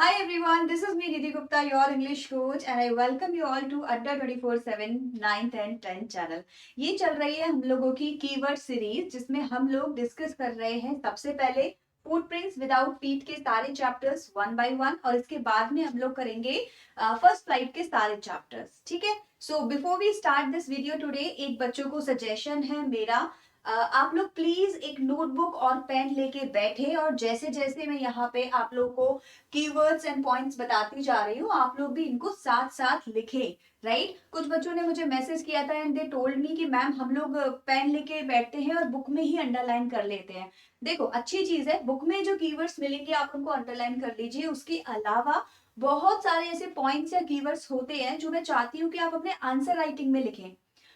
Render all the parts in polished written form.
Hi everyone, this is me Nidhi Gupta, your English coach, and I welcome you all to Adda 24/7 9th and 10th channel. ये चल रही है हम लोगों की कीवर्ड सीरीज जिसमें हम लोग डिस्कस कर रहे हैं सबसे पहले फुटप्रिंट्स विदाउट फीट के सारे चैप्टर्स वन बाय वन और इसके बाद में हम लोग करेंगे फर्स्ट फ्लाइट के सारे चैप्टर्स. ठीक है. So before we start this video today एक बच्चों को सजेशन है मेरा. आप लोग प्लीज एक नोटबुक और पेन लेके बैठे और जैसे जैसे मैं यहाँ पे आप लोग को कीवर्ड्स एंड पॉइंट्स बताती जा रही हूँ आप लोग भी इनको साथ साथ लिखे. राइट. कुछ बच्चों ने मुझे मैसेज किया था एंड दे टोल्ड मी कि मैम हम लोग पेन लेके बैठते हैं और बुक में ही अंडरलाइन कर लेते हैं. देखो अच्छी चीज है, बुक में जो कीवर्ड्स मिलेंगे आप उनको अंडरलाइन कर लीजिए. उसके अलावा बहुत सारे ऐसे पॉइंट्स या कीवर्ड्स होते हैं जो मैं चाहती हूँ कि आप अपने आंसर राइटिंग में लिखें.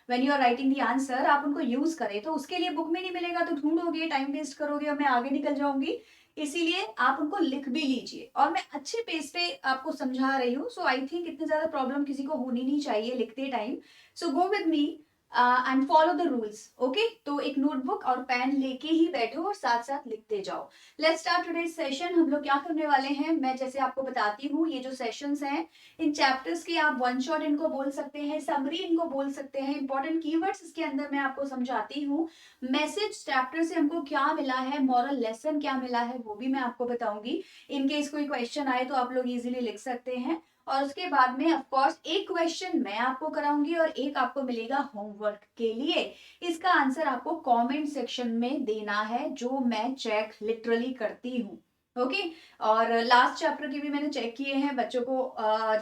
When you are writing the answer आप उनको यूज करें. तो उसके लिए बुक में नहीं मिलेगा तो ढूंढोगे, टाइम वेस्ट करोगे और मैं आगे निकल जाऊंगी. इसीलिए आप उनको लिख भी लीजिए और मैं अच्छे पेज पे आपको समझा रही हूँ. सो आई थिंक इतनी ज्यादा प्रॉब्लम किसी को होनी नहीं चाहिए लिखते time. So go with me and follow the rules. Okay. तो एक नोटबुक और पेन लेके ही बैठो और साथ साथ लिखते जाओ. Let's start today session. हम लोग क्या करने वाले हैं मैं जैसे आपको बताती हूँ. ये जो सेशंस हैं इन चैप्टर्स के आप वन शॉट इनको बोल सकते हैं, समरी इनको बोल सकते हैं, इंपॉर्टेंट कीवर्ड्स इसके अंदर मैं आपको समझाती हूँ. मैसेज चैप्टर से हमको क्या मिला है, मॉरल लेसन क्या मिला है वो भी मैं आपको बताऊंगी. इनकेस कोई क्वेश्चन आए तो आप लोग इजीली लिख सकते हैं. और उसके बाद में ऑफ कोर्स एक क्वेश्चन मैं आपको कराऊंगी और एक आपको मिलेगा होमवर्क के लिए. इसका आंसर आपको कमेंट सेक्शन में देना है जो मैं चेक लिटरली करती हूँ. ओके. और लास्ट चैप्टर के भी मैंने चेक किए हैं बच्चों को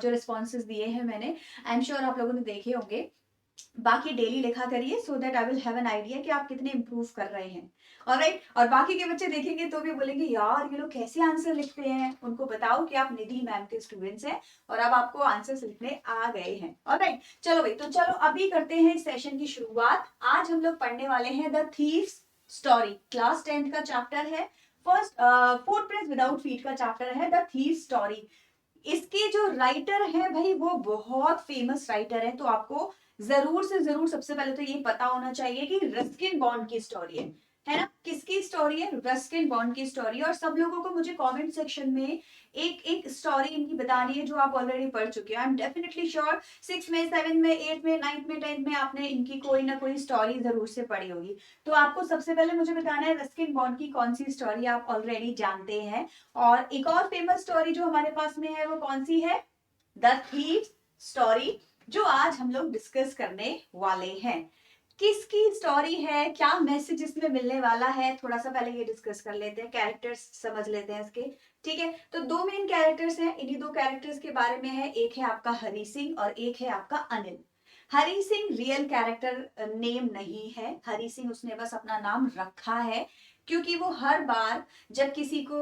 जो रिस्पॉन्सेज दिए हैं मैंने. आई एम श्योर आप लोगों ने देखे होंगे. बाकी डेली लिखा करिए so that I will have an idea कि आप कितने इंप्रूव कर रहे हैं. ऑलराइट. और बाकी के बच्चे देखेंगे तो भी बोलेंगे यार ये लोग कैसे आंसर लिखते हैं. उनको बताओ कि आप निधि मैम के स्टूडेंट्स हैं और अब आपको आंसर्स लिखने आ गए हैं. ऑलराइट. चलो भाई, तो चलो अभी करते हैं इस सेशन की शुरुआत. आज हम लोग पढ़ने वाले हैं the thieves story. Class 10th का चैप्टर है. फर्स्ट फुटप्रिंट्स विदाउट फीट का चैप्टर है द थीव्स स्टोरी. इसके जो राइटर हैं भाई वो बहुत फेमस राइटर हैं. तो आपको जरूर से जरूर सबसे पहले तो ये पता होना चाहिए कि रस्किन बॉन्ड की स्टोरी है ना. किसकी स्टोरी है? रस्किन बॉन्ड की स्टोरी. और सब लोगों को मुझे कमेंट सेक्शन में एक एक स्टोरी इनकी बतानी है जो आप ऑलरेडी पढ़ चुके हैं. आई एम डेफिनेटली श्योर 6 में 7 में 8 में 9th में 10th में आपने इनकी कोई ना कोई स्टोरी जरूर से पढ़ी होगी. तो आपको सबसे पहले मुझे बताना है रस्किन बॉन्ड की कौन सी स्टोरी आप ऑलरेडी जानते हैं. और एक और फेमस स्टोरी जो हमारे पास में है वो कौन सी है? द थीव्स स्टोरी, जो आज हम लोग डिस्कस करने वाले हैं. किसकी स्टोरी है, क्या मैसेज इसमें मिलने वाला है, थोड़ा सा पहले ये डिस्कस कर लेते हैं. कैरेक्टर्स समझ लेते हैं इसके. ठीक है. तो दो मेन कैरेक्टर्स हैं. इन्हीं दो कैरेक्टर्स के बारे में है. एक है आपका हरी सिंह और एक है आपका अनिल. हरी सिंह रियल कैरेक्टर नेम नहीं है. हरी सिंह उसने बस अपना नाम रखा है क्योंकि वो हर बार जब किसी को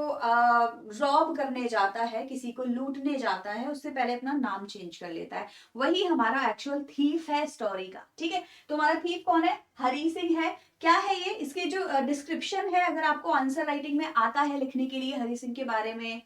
रॉब करने जाता है, किसी को लूटने जाता है, उससे पहले अपना नाम चेंज कर लेता है. वही हमारा एक्चुअल थीफ है स्टोरी का. ठीक है. तो हमारा थीफ कौन है? हरी सिंह है. क्या है ये? इसके जो डिस्क्रिप्शन है, अगर आपको आंसर राइटिंग में आता है लिखने के लिए हरी सिंह के बारे में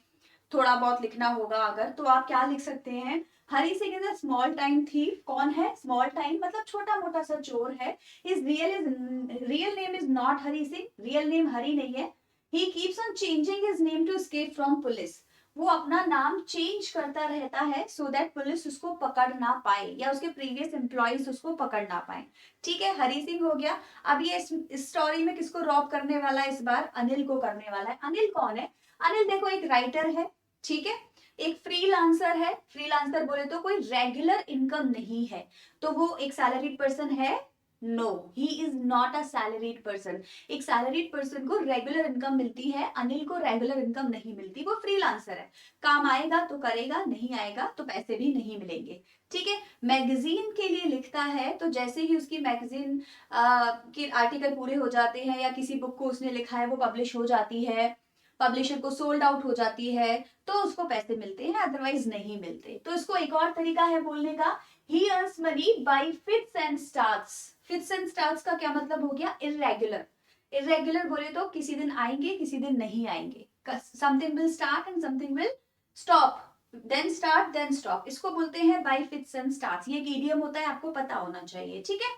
थोड़ा बहुत लिखना होगा अगर, तो आप क्या लिख सकते हैं? Hari Singh is a small time thief. कौन है स्मॉल टाइम? मतलब छोटा मोटा सा चोर है. His real name is not Hari Singh. Real name Hari नहीं है. He keeps on changing his name to escape from police. वो अपना नाम चेंज करता रहता है सो दैट पुलिस उसको पकड़ ना पाए या उसके प्रीवियस एम्प्लॉइज उसको पकड़ ना पाए. ठीक है. हरी सिंह हो गया. अब ये इस स्टोरी में किसको रॉब करने वाला है? इस बार अनिल को करने वाला है. अनिल कौन है? अनिल देखो एक राइटर है. ठीक है. एक फ्रीलांसर है. फ्रीलांसर बोले तो कोई रेगुलर इनकम नहीं है. तो वो एक सैलरीड पर्सन है? No, he is not a salaried person. एक सैलरीड पर्सन को रेगुलर इनकम मिलती है, अनिल को रेगुलर इनकम नहीं मिलती. वो फ्रीलांसर है. काम आएगा तो करेगा, नहीं आएगा तो पैसे भी नहीं मिलेंगे. ठीक है. मैगजीन के लिए लिखता है तो जैसे ही उसकी मैगजीन के आर्टिकल पूरे हो जाते हैं या किसी बुक को उसने लिखा है वो पब्लिश हो जाती है, पब्लिशर को सोल्ड आउट हो जाती है, तो उसको पैसे मिलते हैं, अदरवाइज नहीं मिलते. तो इसको एक और तरीका है बोलने का, ही earns money by fits and starts. Fits and starts का क्या मतलब हो गया? इरेगुलर. इरेगुलर बोले तो किसी दिन आएंगे किसी दिन नहीं आएंगे. Something will start and something will stop, then start then stop. इसको बोलते हैं बाय फिट्स एंड स्टार्ट्स. ये एक इडियम होता है, आपको पता होना चाहिए. ठीक है.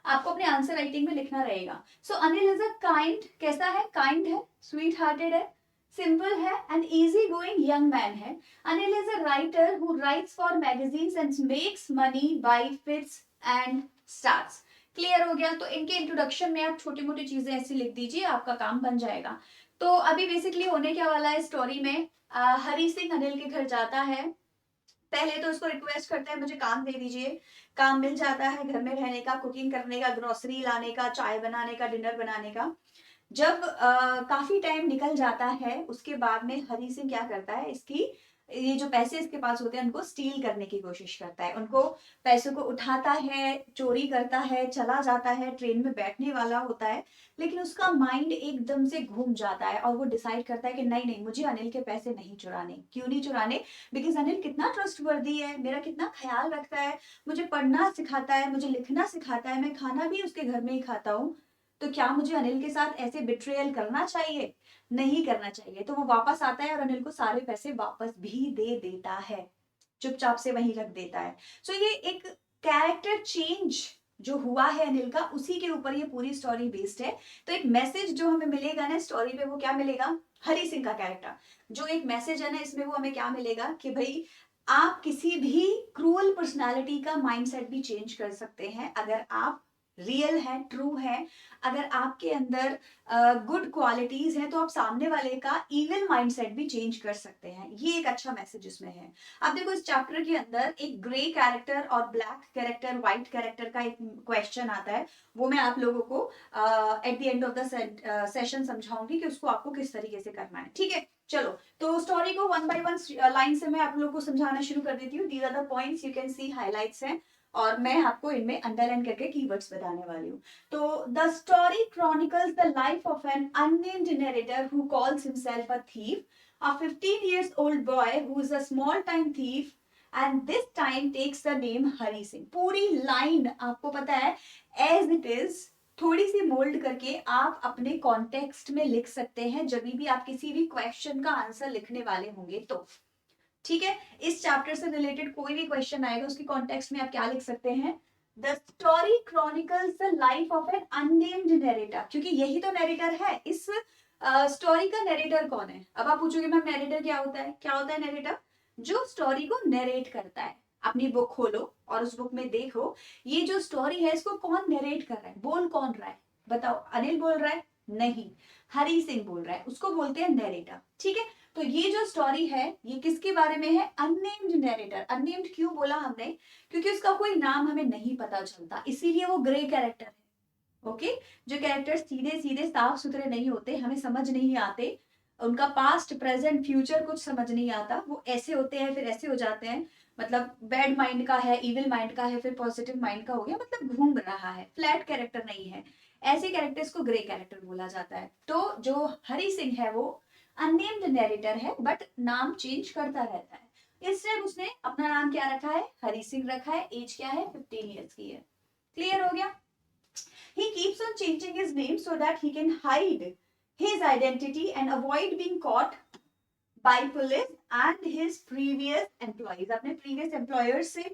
आपको अपने आंसर राइटिंग में लिखना रहेगा. So Anil is a kind. कैसा है? काइंड है, स्वीट हार्टेड है, सिंपल है and easy going young man है। Anil is a writer who writes for magazines and makes money by fits and starts. Clear हो गया? तो इनके इंट्रोडक्शन में आप छोटी मोटी चीजें ऐसी लिख दीजिए, आपका काम बन जाएगा। तो अभी बेसिकली होने क्या वाला है स्टोरी में, हरी सिंह अनिल के घर जाता है। पहले तो उसको रिक्वेस्ट करता है मुझे काम दे दीजिए, काम मिल जाता है घर में रहने का, कुकिंग करने का, ग्रोसरी लाने का, चाय बनाने का, डिनर बनाने का। जब काफी टाइम निकल जाता है उसके बाद में हरी सिंह क्या करता है, इसकी ये जो पैसे इसके पास होते हैं उनको स्टील करने की कोशिश करता है। उनको पैसों को उठाता है, चोरी करता है, चला जाता है, ट्रेन में बैठने वाला होता है, लेकिन उसका माइंड एकदम से घूम जाता है और वो डिसाइड करता है कि नहीं नहीं, मुझे अनिल के पैसे नहीं चुराने। क्यों नहीं चुराने? बिकॉज अनिल कितना ट्रस्टवर्दी है, मेरा कितना ख्याल रखता है, मुझे पढ़ना सिखाता है, मुझे लिखना सिखाता है, मैं खाना भी उसके घर में ही खाता हूँ। तो क्या मुझे अनिल के साथ ऐसे बिट्रेयल करना चाहिए? नहीं करना चाहिए। तो वो वापस आता है और अनिल को सारे पैसे वापस भी दे देता है, चुपचाप से वहीं रख देता है। सो ये एक कैरेक्टर चेंज जो हुआ है अनिल का, उसी के ऊपर ये पूरी स्टोरी बेस्ड है। तो एक मैसेज जो हमें मिलेगा ना स्टोरी पे, वो क्या मिलेगा? हरी सिंह का कैरेक्टर जो एक मैसेज है ना इसमें, वो हमें क्या मिलेगा कि भाई आप किसी भी क्रूअल पर्सनालिटी का माइंडसेट भी चेंज कर सकते हैं अगर आप रियल है, ट्रू है। अगर आपके अंदर गुड क्वालिटीज हैं तो आप सामने वाले का इविल माइंडसेट भी चेंज कर सकते हैं। ये एक अच्छा मैसेज इसमें है। अब देखो इस चैप्टर के अंदर एक ग्रे कैरेक्टर और ब्लैक कैरेक्टर, व्हाइट कैरेक्टर का एक क्वेश्चन आता है। वो मैं आप लोगों को at the end of the session समझाऊंगी कि उसको आपको किस तरीके से करना है। ठीक है, चलो तो स्टोरी को वन बाय वन लाइन से मैं आप लोगों को समझाना शुरू कर देती हूँ। These are the points you can see, highlights हैं और मैं आपको इनमें अंडरलाइन करके कीवर्ड्स बताने वाली हूँ। तो the story chronicles the life of an unnamed narrator who calls himself a thief, a 15 years old boy who is a small time thief and this time takes the name Hari Singh. पूरी line आपको पता है as it is थोड़ी सी mould करके आप अपने context में लिख सकते हैं जब भी आप किसी भी क्वेश्चन का आंसर लिखने वाले होंगे तो। ठीक है, इस चैप्टर से रिलेटेड कोई भी क्वेश्चन आएगा उसकी कॉन्टेक्स्ट में आप क्या लिख सकते हैं? The story chronicles the life of an unnamed narrator, क्योंकि यही तो नरेटर है। इस स्टोरी का नरेटर कौन है? अब आप पूछोगे मैम नरेटर क्या होता है? क्या होता है नरेटर? जो स्टोरी को नरेट करता है। अपनी बुक खोलो और उस बुक में देखो ये जो स्टोरी है इसको कौन नरेट कर रहा है, बोल कौन रहा है? बताओ, अनिल बोल रहा है? नहीं, हरी सिंह बोल रहा है, उसको बोलते हैं नरेटर। ठीक है, तो ये जो स्टोरी है ये किसके बारे में है? Unnamed narrator. अननेम्ड क्यों बोला हमने? क्योंकि उसका कोई नाम हमें नहीं पता चलता, इसीलिए वो ग्रे कैरेक्टर है। ओके, जो कैरेक्टर सीधे सीधे साफ सुथरे नहीं होते, हमें समझ नहीं आते, उनका पास्ट प्रेजेंट फ्यूचर कुछ समझ नहीं आता, वो ऐसे होते हैं फिर ऐसे हो जाते हैं। मतलब बैड माइंड का है, इविल माइंड का है, फिर पॉजिटिव माइंड का हो गया, मतलब घूम रहा है, फ्लैट कैरेक्टर नहीं है। ऐसे कैरेक्टर्स को ग्रे कैरेक्टर बोला जाता है। तो जो हरी सिंह है वो अननेम्ड नैरेटर है बट नाम चेंज करता रहता है। इस टाइम उसने अपना नाम क्या रखा है? हरी सिंह रखा है। एज क्या है? 15 ईयर्स की है। क्लियर हो गया? He keeps on changing his name so that he can hide his identity and avoid being caught by police and his previous employees। अपने previous employers से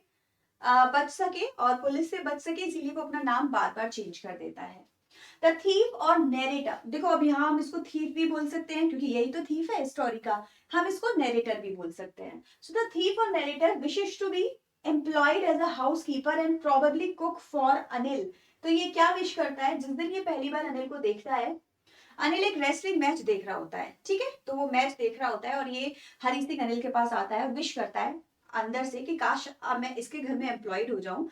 बच सके और पुलिस से बच सके, इसीलिए वो अपना नाम बार बार चेंज कर देता है। द थीफ और नरेटर, देखो अब यहाँ हम इसको थीफ भी बोल सकते हैं क्योंकि यही तो थीफ है स्टोरी का। हम इसको नरेटर भी बोल सकते हैं। सो द थीफ और narrator wishes to be employed as a housekeeper and probably cook for Anil. तो ये क्या विश करता है? जिस दिन ये पहली बार अनिल को देखता है, अनिल एक रेसलिंग मैच देख रहा होता है, ठीक है, तो वो मैच देख रहा होता है और ये हरी सिंह अनिल के पास आता है और विश करता है अंदर से कि काश मैं इसके घर में एम्प्लॉयड हो जाऊं।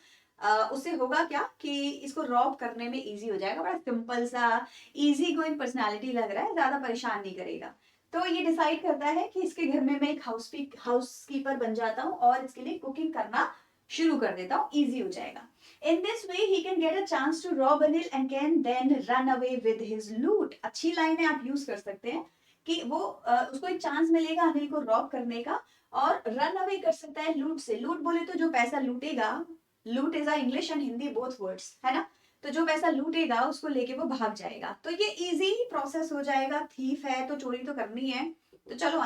उससे होगा क्या कि इसको रॉब करने में इजी हो जाएगा। बड़ा सिंपल सा इजी गोइंग पर्सनालिटी लग रहा है, ज्यादा परेशान नहीं करेगा। तो ये डिसाइड करता है कि इसके घर में मैं एक हाउस कीपर बन जाता हूँ और इसके लिए कुकिंग करना शुरू कर देता हूँ, इजी हो जाएगा। In this way he can get a chance to rob Anil and can then run away with his loot। अच्छी लाइन है, आप यूज कर सकते हैं कि वो उसको एक चांस मिलेगा अनिल को रॉब करने का और रन अवे कर सकता है लूट से। लूट बोले तो जो पैसा लूटेगा, लूट is a English and Hindi both words है ना, तो जो पैसा लूटेगा उसको लेके वो भाग जाएगा। तो ये इजी प्रोसेस हो जाएगा। थीफ है तो चोरी तो करनी है, तो चलो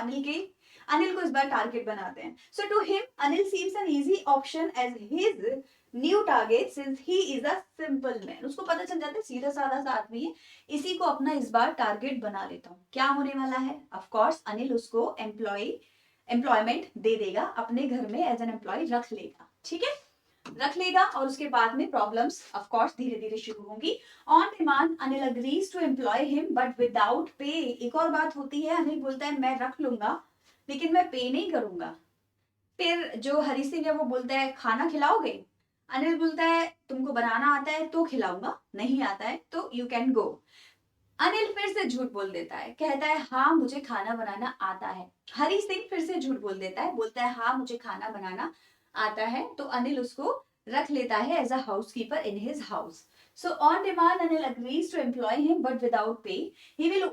अनिल को इस बार टारगेट बनाते हैं. So to him Anil seems an easy option as his new target since he is a simple man. उसको पता चल जाता है सीधा साधा सा आदमी है, इसी को अपना इस बार टारगेट बना लेता हूँ. क्या होने वाला है? ऑफ कोर्स अनिल उसको एम्प्लॉयमेंट दे देगा, अपने घर में एज एन एम्प्लॉय रख लेगा. ठीक है, रख लेगा और उसके बाद में प्रॉब्लम्स ऑफ कोर्स धीरे धीरे शुरू होंगी. On demand Anil agrees to employ him but without pay. एक और बात होती है, अनिल बोलता है मैं रख लूंगा लेकिन मैं पे नहीं करूंगा. फिर जो हरी सिंह है वो बोलता है खाना खिलाओगे? अनिल बोलता है तुमको बनाना आता है तो खिलाऊंगा, नहीं आता है तो यू कैन गो. अनिल फिर से झूठ बोल देता है, कहता है हाँ मुझे खाना बनाना आता है. हरी सिंह फिर से झूठ बोल देता है, बोलता है हाँ मुझे खाना बनाना आता है. तो अनिल उसको रख लेता है as a housekeeper in his house. So on demand, Anil agrees to employ him, but without pay. He will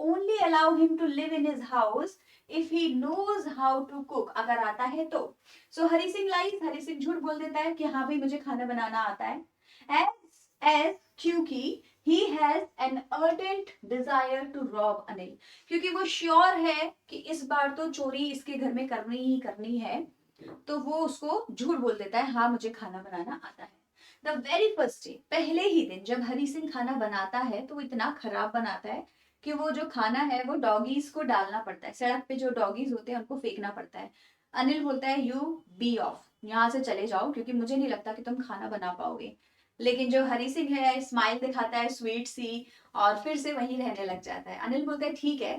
only allow him to live in his house if he knows how to cook. अगर आता है तो. So Hari Singh lies, Hari Singh झूठ बोल देता है कि हाँ भाई मुझे खाना बनाना आता है. As क्योंकि he has an ardent desire to rob Anil. क्योंकि वो श्योर है कि इस बार तो चोरी इसके घर में करनी ही करनी है, तो वो उसको झूठ बोल देता है हाँ मुझे खाना बनाना आता है. द वेरी फर्स्ट डे, पहले ही दिन जब हरी सिंह खाना बनाता है तो वो इतना खराब बनाता है कि वो जो खाना है वो डॉगीज को डालना पड़ता है. सड़क पे जो डॉगीज होते हैं उनको फेंकना पड़ता है. अनिल बोलता है यू बी ऑफ, यहाँ से चले जाओ क्योंकि मुझे नहीं लगता कि तुम खाना बना पाओगे. लेकिन जो हरी सिंह है स्माइल दिखाता है स्वीट सी और फिर से वहीं रहने लग जाता है. अनिल बोलता है ठीक है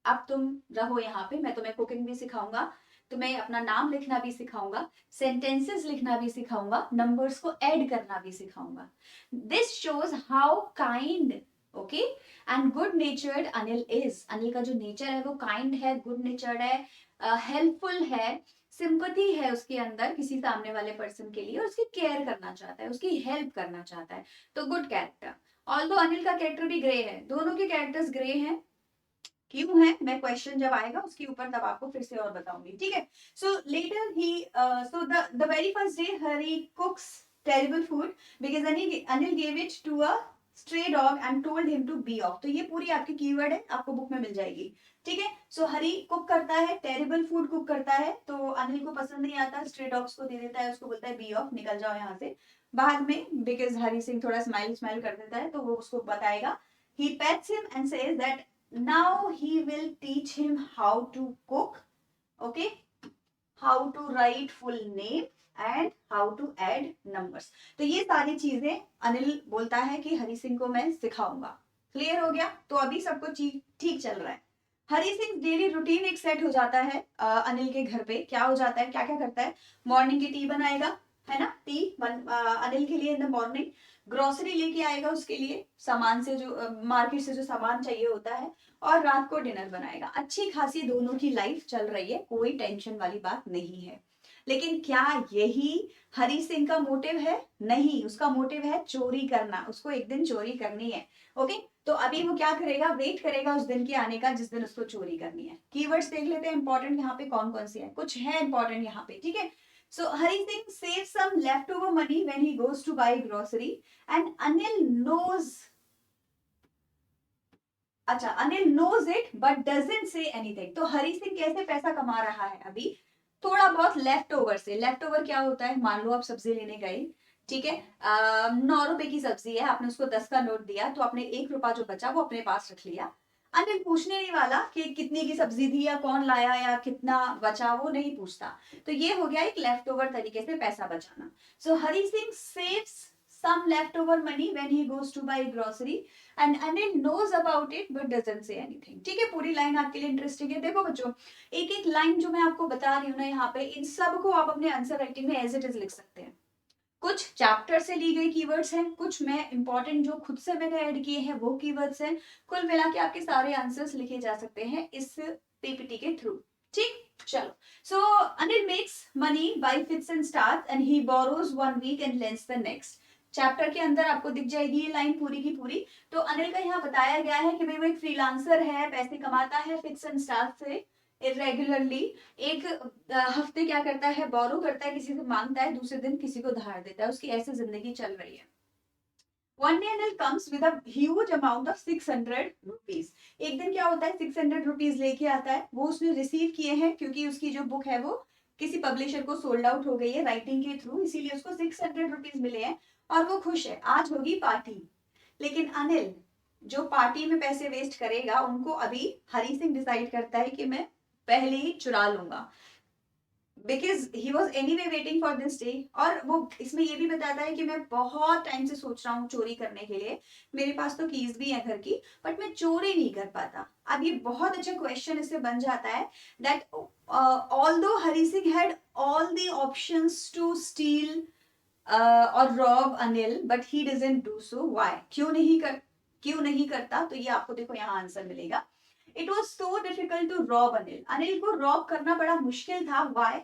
अब तुम रहो यहाँ पे, मैं तुम्हें कुकिंग भी सिखाऊंगा, तुम्हें अपना नाम लिखना भी सिखाऊंगा, सेंटेंसेस लिखना भी सिखाऊंगा, नंबर्स को ऐड करना भी सिखाऊंगा. This shows how kind okay and good नेचर्ड Anil is. Anil का जो नेचर है वो काइंड है, गुड नेचर्ड है, हेल्पफुल है, सिंपथी है उसके अंदर किसी सामने वाले पर्सन के लिए और उसकी केयर करना चाहता है, उसकी हेल्प करना चाहता है. तो गुड कैरेक्टर. ऑल्दो अनिल का कैरेक्टर भी ग्रे है, दोनों के कैरेक्टर्स ग्रे हैं. क्यों है मैं क्वेश्चन जब आएगा उसके ऊपर तब आपको फिर से और बताऊंगी. ठीक है. So later he so the very first day Hari cooks terrible food because Anil gave it to a stray dog and told him to be off. तो ये पूरी आपकी कीवर्ड है, आपको बुक में मिल जाएगी. ठीक है. सो हरी कुक करता है, टेरिबल फूड कुक करता है, तो अनिल को पसंद नहीं आता, स्ट्रे डॉग्स को दे देता है, उसको बोलता है बी ऑफ, निकल जाओ यहाँ से. बाद में बिकॉज हरी सिंह थोड़ा स्माइल कर देता है तो वो उसको बताएगा. He pets him and says that now he will teach him how to cook, okay, how to write full name and how to add numbers. तो ये सारी चीजें अनिल बोलता है कि हरी सिंह को मैं सिखाऊंगा. क्लियर हो गया? तो अभी सब कुछ ठीक चल रहा है. हरी सिंह डेली रूटीन एक सेट हो जाता है अनिल के घर पे. क्या हो जाता है, क्या क्या करता है? मॉर्निंग की टी बनाएगा, है ना, टी अनिल के लिए इन द मॉर्निंग. ग्रोसरी लेके आएगा उसके लिए, सामान से जो मार्केट से जो सामान चाहिए होता है, और रात को डिनर बनाएगा. अच्छी खासी दोनों की लाइफ चल रही है, कोई टेंशन वाली बात नहीं है. लेकिन क्या यही हरी सिंह का मोटिव है? नहीं, उसका मोटिव है चोरी करना. उसको एक दिन चोरी करनी है. ओके, तो अभी वो क्या करेगा? वेट करेगा उस दिन के आने का जिस दिन उसको चोरी करनी है. कीवर्ड्स देख लेते हैं इंपॉर्टेंट यहाँ पे कौन कौन से हैं. कुछ है इंपॉर्टेंट यहाँ पे. ठीक है. So Hari Singh saves some leftover money when he goes to buy grocery, and Anil knows. अच्छा, Anil knows it but doesn't say anything. तो हरी सिंह कैसे पैसा कमा रहा है? अभी थोड़ा बहुत लेफ्ट ओवर से. लेफ्ट ओवर क्या होता है? मान लो आप सब्जी लेने गए, ठीक है, 9 रुपए की सब्जी है, आपने उसको 10 का नोट दिया, तो आपने 1 रुपया जो बचा वो अपने पास रख लिया. अनिल पूछने नहीं वाला कि कितनी की सब्जी थी या कौन लाया या कितना बचा, वो नहीं पूछता. तो ये हो गया एक लेफ्ट ओवर तरीके से पैसा बचाना. So Hari Singh saves some leftover money when he goes to buy grocery and Anil knows about it but doesn't say anything. ठीक है, पूरी लाइन आपके लिए इंटरेस्टिंग है. देखो बच्चों, एक एक लाइन जो मैं आपको बता रही हूँ ना यहाँ पे, इन सब को आप अपने आंसर राइटिंग में एज इट इज लिख सकते हैं. कुछ चैप्टर से ली गई कीवर्ड्स हैं, कुछ मैं इंपॉर्टेंट जो खुद से मैंने ऐड किए हैं वो कीवर्ड्स हैं. कुल मिला के आपके सारे आंसर्स लिखे जा सकते हैं इस पीपीटी के थ्रू. ठीक, चलो. So Anil makes money by fits and starts and he borrows 1 week and lends the next. Chapter के अंदर आपको दिख जाएगी ये लाइन पूरी की पूरी. तो अनिल का यहाँ बताया गया है कि भाई वो एक फ्रीलांसर है, पैसे कमाता है फिक्स एंड स्टार्ट से इरेगुलरली. एक हफ्ते क्या करता है? बोरो करता है, किसी से मांगता है, दूसरे दिन किसी को धार देता है. उसकी ऐसी जिंदगी चल रही है. One day Anil comes with a huge amount of 600 rupees. एक दिन क्या होता है, 600 rupees लेके आता है, वो उसने रिसीव किए हैं क्योंकि उसकी जो बुक है वो किसी पब्लिशर को सोल्ड आउट हो गई है राइटिंग के थ्रू, इसीलिए उसको 600 रुपीज मिले हैं और वो खुश है, आज होगी पार्टी। लेकिन अनिल जो पार्टी में पैसे वेस्ट करेगा, उनको अभी हरी सिंह डिसाइड करता है कि मैं पहले ही चुरा लूंगा, because he was any way waiting for this day. और वो इसमें ये भी बताता है कि मैं बहुत टाइम से सोच रहा हूँ चोरी करने के लिए, मेरे पास तो कीज भी है घर की, बट मैं चोरी नहीं कर पाता। अब ये बहुत अच्छा क्वेश्चन इससे बन जाता है that although Hari Singh had all the options to steal और rob Anil, but he doesn't do so. Why, क्यों नहीं करता? तो ये आपको देखो यहाँ आंसर मिलेगा। It was so difficult to rob Anil, Anil को रॉब करना बड़ा मुश्किल था। Why?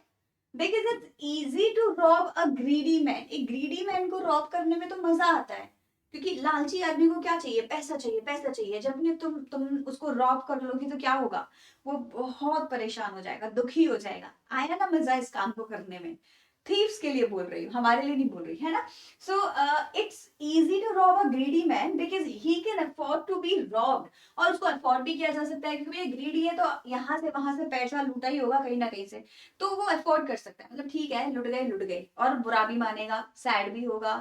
Because it's easy to rob a greedy man. एक ग्रीडी मैन को रॉब करने में तो मजा आता है, क्योंकि लालची आदमी को क्या चाहिए? पैसा चाहिए, पैसा चाहिए। जब भी तुम उसको रॉब कर लोगी तो क्या होगा? वो बहुत परेशान हो जाएगा, दुखी हो जाएगा। आया ना मजा इस काम को करने में? थीव्स के लिए बोल रही हूँ, हमारे लिए नहीं बोल रही, है ना? So it's easy to rob a greedy man because he can afford to be robbed. और उसको अफोर्ड भी किया जा सकता है क्योंकि ये ग्रीडी है, तो यहाँ से वहां से पैसा लूटा ही होगा कहीं ना कहीं से, तो वो अफोर्ड कर सकता है। मतलब ठीक है, लुट गए लुट गए, और बुरा भी मानेगा, सैड भी होगा,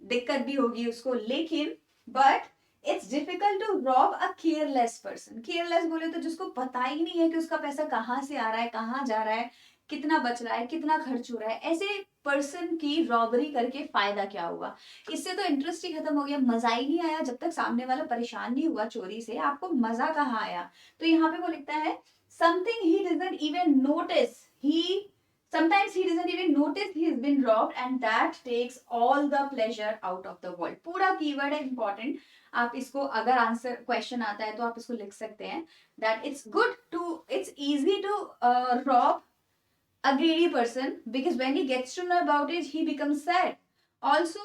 दिक्कत भी होगी उसको, लेकिन but it's difficult to rob a careless person. Careless बोले तो जिसको पता ही नहीं है कि उसका पैसा कहाँ से आ रहा है, कहाँ जा रहा है, कितना बच रहा है, कितना खर्च हो रहा है, ऐसे पर्सन की रॉबरी करके फायदा क्या हुआ? इससे तो इंटरेस्ट ही खत्म हो गया, मजा ही नहीं आया। जब तक सामने वाला परेशान नहीं हुआ चोरी से, आपको मजा कहाँ आया? तो यहाँ पे वो लिखता है something he doesn't even notice, he sometimes he doesn't even notice he's been robbed, and that takes all the pleasure out of the world. पूरा कीवर्ड है इंपॉर्टेंट, आप इसको अगर आंसर क्वेश्चन आता है तो आप इसको लिख सकते हैं that it's easy to rob a greedy person because when he gets to know about it he becomes sad. Also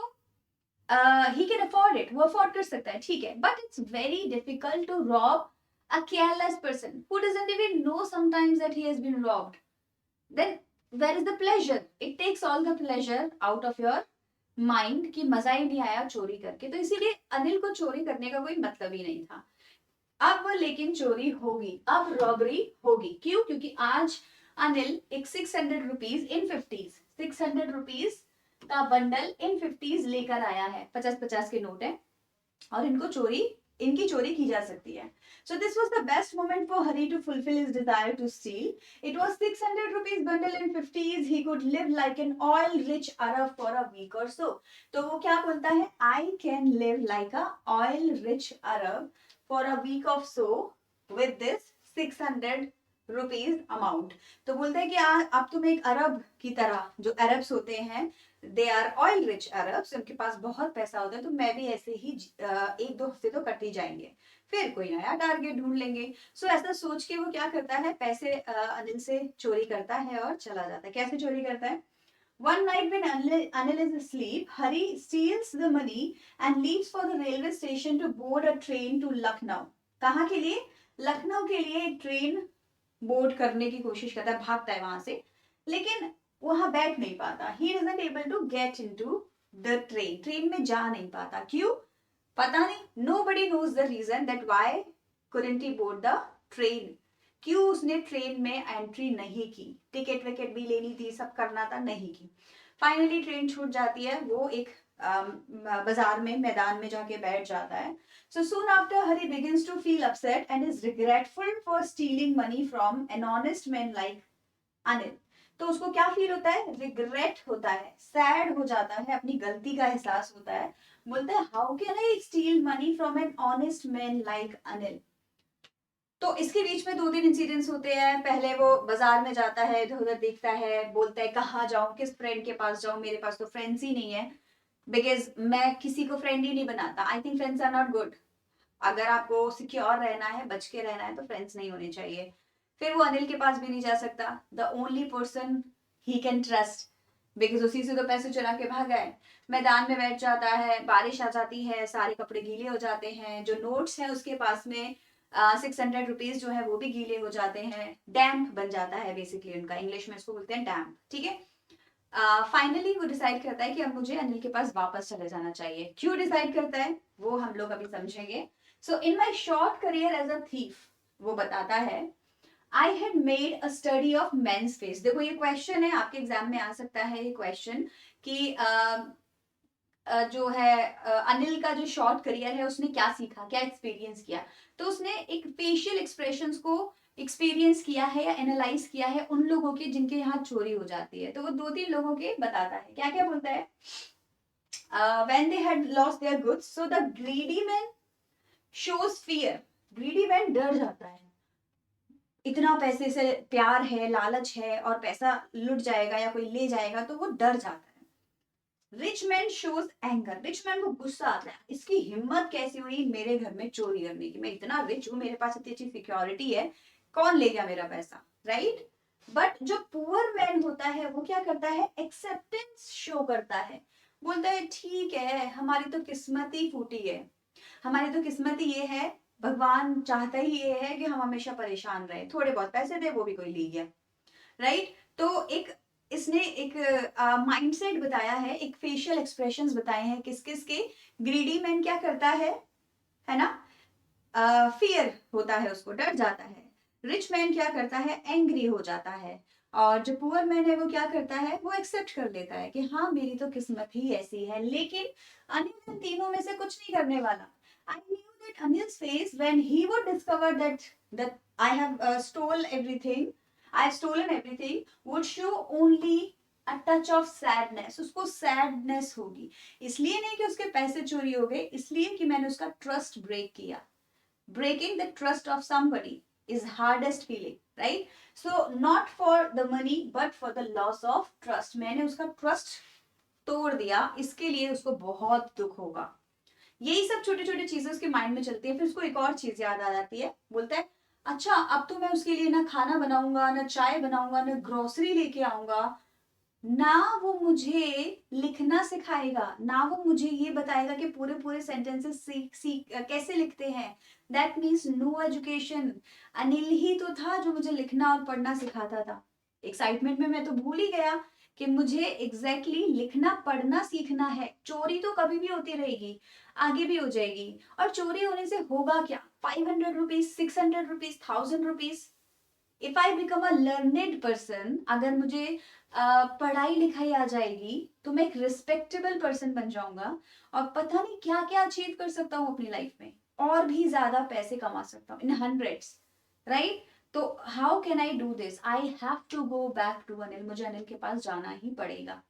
he can afford it, वो afford कर सकता है, ठीक है, but it's very difficult to rob a careless person who doesn't even know sometimes that he has been robbed. Then where is the pleasure? It takes all the pleasure out of your mind कि मजा ही नहीं आया चोरी करके, तो इसीलिए अनिल को चोरी करने का कोई मतलब ही नहीं था। अब लेकिन चोरी होगी, अब रॉबरी होगी। क्यों? क्योंकि आज अनिल एक 600 रुपीज इन 50s, 600 रुपीज का बंडल इन 50s लेकर आया है, 50-50 के नोट है, और इनकी चोरी की जा सकती है। So this was the best moment for Hari to fulfill his desire to steal. It was 600 rupees bundle in 50s. He could live like an oil-rich Arab for a week or so. तो वो क्या बोलता है? I can live like a oil-rich Arab for a week or so with this 600 rupees amount. तो बोलते हैं कि अब तुम एक अरब की तरह, जो अरब्स होते हैं they are oil rich Arabs, उनके पास बहुत पैसा होता है, तो मैं भी ऐसे ही 1-2 हफ्ते तो कट ही जाएंगे, फिर कोई नया टारगेट ढूंढ लेंगे। सो ऐसा सोच के वो क्या करता है, पैसे अनिल से चोरी करता है और चला जाता है। कैसे चोरी करता है? One night when Anil is asleep, Hari steals the money and leaves for the railway station to board a train to Lucknow. कहाँ के लिए? लखनऊ के लिए एक ट्रेन बोर्ड करने की कोशिश करता है, भागता है वहां से, लेकिन वहां बैठ नहीं पाता। He doesn't able to get into the train, train में जा नहीं पाता। क्यों? पता नहीं, nobody knows the reason that why couldn't he board the train. क्यों उसने ट्रेन में एंट्री नहीं की? टिकट विकेट भी लेनी थी, सब करना था, नहीं की। फाइनली ट्रेन छूट जाती है, वो एक बाजार में, मैदान में जाके बैठ जाता है। So soon after, Hari begins to feel upset and is regretful for stealing money from an honest man like Anil. तो उसको क्या फील होता है? रिग्रेट होता है, सैड हो जाता है, अपनी गलती का एहसास होता है। बोलता है how can I steel money from an honest man like Anil. तो इसके बीच में 2-3 इंसिडेंट्स होते हैं। पहले वो बाजार में जाता है, इधर उधर देखता है, बोलता है कहाँ जाऊं, किस फ्रेंड के पास जाऊं, मेरे पास तो फ्रेंड्स ही नहीं है, बिकॉज मैं किसी को फ्रेंड ही नहीं बनाता। I think friends are not good. अगर आपको सिक्योर रहना है, बच के रहना है, तो फ्रेंड्स नहीं होने चाहिए। फिर वो अनिल के पास भी नहीं जा सकता, the only person he can trust, because उसी से तो पैसे चुरा के भागा है। मैदान में बैठ जाता है, बारिश आ जाती है, सारे कपड़े गीले हो जाते हैं, जो नोट्स हैं उसके पास में 600 रुपीज जो है वो भी गीले हो जाते हैं, डैम्प बन जाता है बेसिकली, उनका इंग्लिश में इसको बोलते हैं डैम्प, ठीक है। फाइनली वो डिसाइड करता है कि अब मुझे अनिल के पास वापस चले जाना चाहिए। क्यों डिसाइड करता है वो हम लोग अभी समझेंगे। So in my short career as a thief, वो बताता है, I had made a study of men's face. देखो ये क्वेश्चन है, आपके एग्जाम में आ सकता है ये क्वेश्चन कि जो है अनिल का जो शॉर्ट करियर है उसने क्या सीखा, क्या एक्सपीरियंस किया। तो उसने एक फेशियल एक्सप्रेशंस को एक्सपीरियंस किया है या एनालाइज किया है उन लोगों के जिनके यहाँ चोरी हो जाती है। तो वो 2-3 लोगों के बताता है, क्या क्या बोलता है। When they had lost their goods so the greedy man shows fear. Greedy man डर जाता है, इतना पैसे से प्यार है, लालच है और पैसा लुट जाएगा या कोई ले जाएगा तो वो डर जाता है। Rich man shows anger, rich man को गुस्सा आता है, इसकी हिम्मत कैसी हुई मेरे घर में चोरी करने की, मैं इतना रिच हूं, मेरे पास इतनी अच्छी सिक्योरिटी है, कौन ले गया मेरा पैसा, राइट। बट जो पुअर मैन होता है वो क्या करता है, एक्सेप्टेंस शो करता है, बोलता है ठीक है हमारी तो किस्मत ही फूटी है, हमारी तो किस्मत ही ये है, भगवान चाहता ही ये है कि हम हमेशा परेशान रहे, थोड़े बहुत पैसे दे वो भी कोई ले गया, राइट। तो एक इसने एक माइंडसेट बताया है, एक फेशियल एक्सप्रेशंस बताए हैं किस किस के। ग्रीडी मैन क्या करता है ना, फियर होता है, उसको डर जाता है। रिच मैन क्या करता है, एंग्री हो जाता है। और जो पुअर मैन है वो क्या करता है, वो एक्सेप्ट कर लेता है कि हाँ मेरी तो किस्मत ही ऐसी है। लेकिन अनिल इन तीनों में से कुछ नहीं करने वाला। I knew that Anil's face when he would discover that that I have stole everything, I have stolen everything, would show only a touch of sadness. उसको सैडनेस होगी, इसलिए नहीं कि उसके पैसे चोरी हो गए, इसलिए कि मैंने उसका ट्रस्ट ब्रेक किया। Breaking the trust of somebody is hardest feeling, right? So not for the money but for the loss of trust, मैंने उसका ट्रस्ट तोड़ दिया, इसके लिए उसको बहुत दुख होगा। यही सब छोटे छोटे चीजें उसके माइंड में चलती है। फिर उसको एक और चीज याद आ जाती है, बोलता है अच्छा अब तो मैं उसके लिए ना खाना बनाऊंगा, ना चाय बनाऊंगा, ना ग्रोसरी लेके आऊंगा, ना वो मुझे लिखना सिखाएगा, ना वो मुझे ये बताएगा कि पूरे पूरे सेंटेंसेस सीख सीख कैसे लिखते हैं। That means no education. Anil ही तो था जो मुझे लिखना और पढ़ना सिखाता था। एक्साइटमेंट में मैं तो भूल ही गया कि मुझे एग्जैक्टली लिखना पढ़ना सीखना है। चोरी तो कभी भी होती रहेगी, आगे भी हो जाएगी, और चोरी होने से होगा क्या, 500 rupees, 600 rupees, 1000 rupees. If I become a learned person, अगर मुझे पढ़ाई लिखाई आ जाएगी तो मैं एक रिस्पेक्टेबल पर्सन बन जाऊंगा और पता नहीं क्या क्या अचीव कर सकता हूँ अपनी लाइफ में, और भी ज्यादा पैसे कमा सकता हूँ इन हंड्रेड्स, राइट। तो how can I do this, I have to go back to Anil, मुझे अनिल के पास जाना ही पड़ेगा।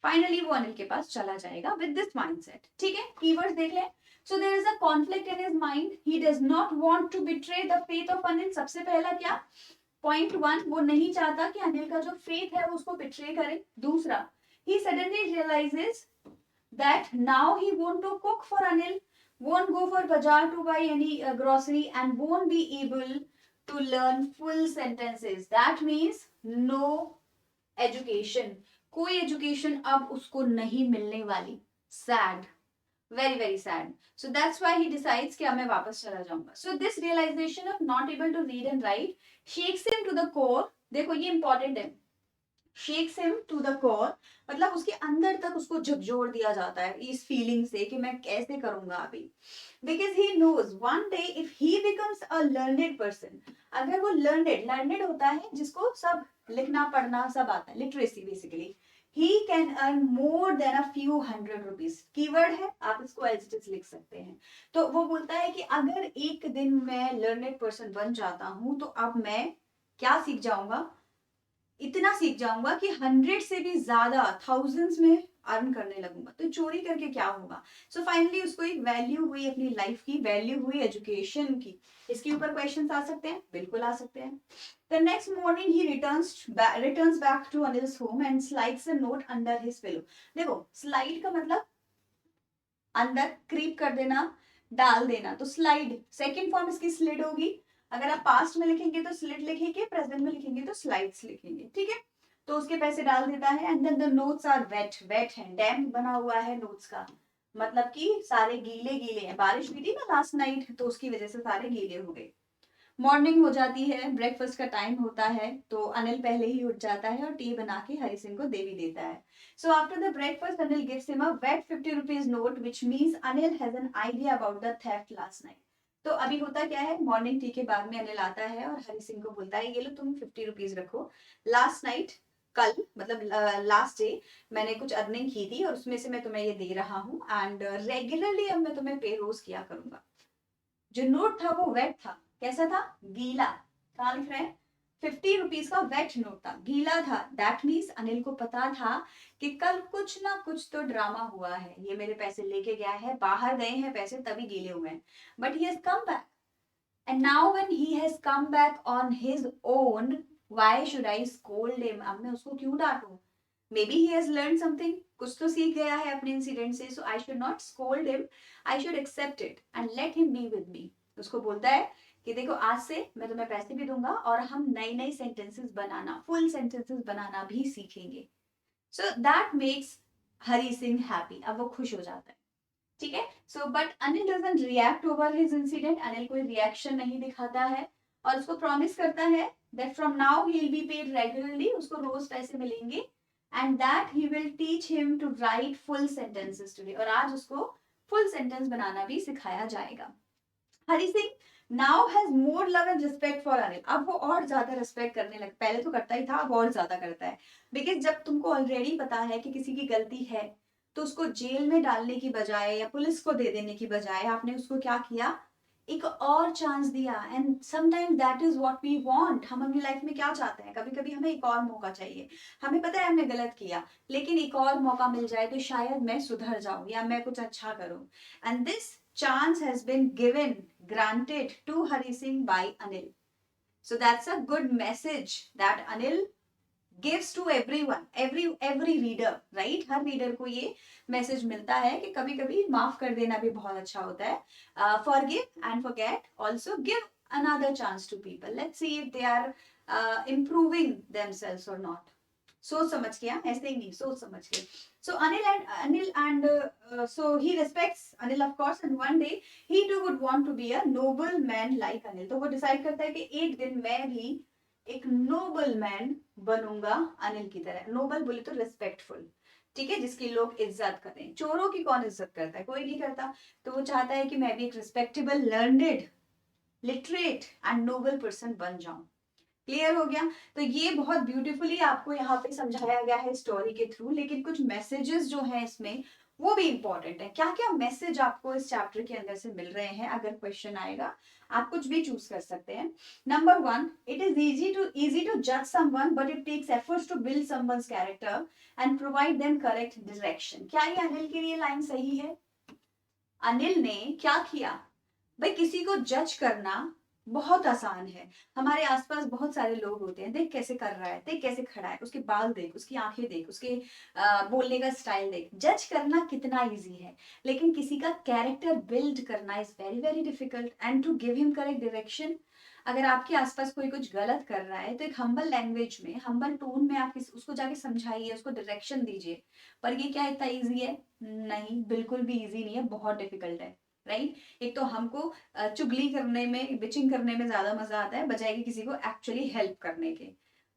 फाइनली वो अनिल के पास चला जाएगा विद दिस माइंडसेट। ठीक है, कीवर्ड्स देख लें। So there is a conflict in his mind, he does not want to betray the faith of Anil. सबसे पहला क्या, पॉइंट वन, वो नहीं चाहता कि अनिल का जो फेथ है वो उसको बिट्रे करे। दूसरा, he suddenly realises that now he want to cook for Anil, won't go for bazaar to buy any grocery, and won't be able to learn full sentences. That means no education, कोई education अब उसको नहीं मिलने वाली। Sad, very very sad. So that's why he decides कि अब मैं वापस चला जाऊंगा। So this realization of not able to read and write shakes him to the core। देखो ये इंपॉर्टेंट है, shakes him to the core, मतलब उसके अंदर तक उसको झकझोर दिया जाता है इस फीलिंग से कि मैं कैसे करूंगा अभी। Because he knows one day if he becomes a learned person, अगर वो learned होता है जिसको सब लिखना पढ़ना सब आता है, literacy basically, he can earn more than a few hundred rupees। Keyword है, आप इसको एज इट इज लिख सकते हैं। तो वो बोलता है कि अगर एक दिन मैं लर्नेड पर्सन बन जाता हूं तो अब मैं क्या सीख जाऊंगा, इतना सीख जाऊंगा कि 100 से भी ज्यादा, थाउजेंड्स में अर्न करने लगूंगा। तो चोरी करके क्या होगा। सो फाइनली उसको एक वैल्यू हुई अपनी लाइफ की, वैल्यू हुई एजुकेशन की। इसके ऊपर क्वेश्चंस आ सकते हैं, बिल्कुल आ सकते हैं। The next morning he returns back to Anil's home and slides a note under his pillow. देखो स्लाइड का मतलब अंदर क्रीप कर देना, डाल देना। तो स्लाइड सेकेंड फॉर्म इसकी स्लिड होगी। अगर आप पास्ट में लिखेंगे तो स्लिड लिखेंगे, प्रेजेंट में लिखेंगे तो स्लाइड्स लिखेंगे। ठीक है, तो उसके पैसे डाल देता है। And then the notes are wet, wet है, डैम बना हुआ है नोट्स का, मतलब कि सारे गीले गीले हैं, बारिश हुई थी ना लास्ट नाइट तो उसकी वजह से सारे गीले हो गए। मॉर्निंग हो जाती है, ब्रेकफास्ट का टाइम होता है, तो अनिल पहले ही उठ जाता है और टी बना के हरी सिंह को दे भी देता है. So after the breakfast, Anil gives him a wet 50 rupees note, which means Anil has an idea about the theft last night. तो अभी होता क्या है, मॉर्निंग टी के बाद में अनिल आता है और हरी सिंह को बोलता है, ये लो तुम 50 रुपीज रखो, लास्ट नाइट, कल मतलब लास्ट डे मैंने कुछ अर्निंग की थी और उसमें से मैं तुम्हें ये दे रहा हूँ, एंड रेगुलरली अब मैं तुम्हें पे रोज किया करूंगा. जो नोट था वो वेट था. कैसा था? गीला. कहाँ लिख रहे हैं? 50 रुपीज का वेट नोट था, गीला था. दैट मीन्स अनिल को पता था कि कल कुछ ना कुछ तो ड्रामा हुआ है, ये मेरे पैसे लेके गया है, बाहर गए हैं पैसे तभी गीले हुए हैं. But he has come back, and now when he has come back on his own, why should I scold him? अब मैं उसको क्यों डांटूं? Maybe he has learn something, कुछ तो सीख गया है अपने इंसिडेंट से, so I should not scold him, I should accept it and let him be with me. उसको बोलता है कि देखो आज से मैं तुम्हें पैसे भी दूंगा और हम नई नई सेंटेंसेस बनाना, फुल सेंटेंसेस बनाना भी सीखेंगे. So that makes Hari Singh happy. अब वो खुश हो जाता है. ठीक है. So but Anil doesn't react over his incident. Anil कोई रिएक्शन नहीं दिखाता है और उसको प्रॉमिस करता है that from now he will be paid regularly, उसको रोज पैसे मिलेंगे, and that he will teach him to write full sentences today. और आज उसको फुल सेंटेंस बनाना भी सिखाया जाएगा. Hari Singh now has more love and respect for Anil. अब वो और ज्यादा रिस्पेक्ट करने लग, पहले तो करता ही था, अब और ज्यादा करता है. बिकॉज जब तुमको ऑलरेडी पता है कि किसी की गलती है, तो उसको जेल में डालने की बजाय या पुलिस को दे देने की बजाय आपने उसको क्या किया, एक और चांस दिया. And sometime that is what we want. हम अपनी लाइफ में क्या चाहते हैं, कभी कभी हमें एक और मौका चाहिए. हमें पता है हमने गलत किया, लेकिन एक और मौका मिल जाए तो शायद मैं सुधर जाऊं या मैं कुछ अच्छा करूं. And this chance has been given, granted to Hari Singh by Anil. So that's a good message that Anil gives to everyone, every reader, right? Her reader को ये message मिलता है कि कभी कभी माफ कर देना भी बहुत अच्छा होता है. Forgive and forget. Also give another chance to people. Let's see if they are improving themselves or not. सोच समझ के, ऐसे ही नहीं, सोच समझ के. So Anil and so he respects Anil of course, and one day he too would want to be a noble man like Anil. तो वो डिसाइड करता है कि एक दिन मैं भी एक नोबल मैन बनूंगा अनिल की तरह. नोबल बोले तो रिस्पेक्टफुल, ठीक है, जिसकी लोग इज्जत करें. चोरों की कौन इज्जत करता है? कोई नहीं करता. तो वो चाहता है कि मैं भी एक respectable, learned, literate and Nobel person बन जाऊं. क्लियर हो गया? तो ये बहुत ब्यूटीफुली आपको यहाँ पे समझाया गया है स्टोरी के थ्रू. लेकिन कुछ मैसेजेस जो हैं इसमें वो भी इंपॉर्टेंट है. क्या क्या मैसेज आपको इस चैप्टर के अंदर से मिल रहे हैं? अगर क्वेश्चन आएगा आप कुछ भी चूज कर सकते हैं. Number 1, it is easy to judge someone, but it takes efforts to build someone's character and provide them correct direction. क्या ये अनिल के लिए लाइन सही है? अनिल ने क्या किया भाई? किसी को जज करना बहुत आसान है. हमारे आसपास बहुत सारे लोग होते हैं, देख कैसे कर रहा है, देख कैसे खड़ा है, उसके बाल देख, उसकी आंखें देख, उसके बोलने का स्टाइल देख. जज करना कितना इजी है, लेकिन किसी का कैरेक्टर बिल्ड करना is very very difficult. And to give him correct direction, अगर आपके आसपास कोई कुछ गलत कर रहा है तो एक हम्बल लैंग्वेज में, हम्बल टोन में आप उसको जाके समझाइए, उसको डायरेक्शन दीजिए. पर ये क्या इतना ईजी है? नहीं, बिल्कुल भी ईजी नहीं है, बहुत डिफिकल्ट है. राइट? एक तो हमको चुगली करने में, बिचिंग करने में ज्यादा मजा आता है बजाय कि किसी को एक्चुअली हेल्प करने के.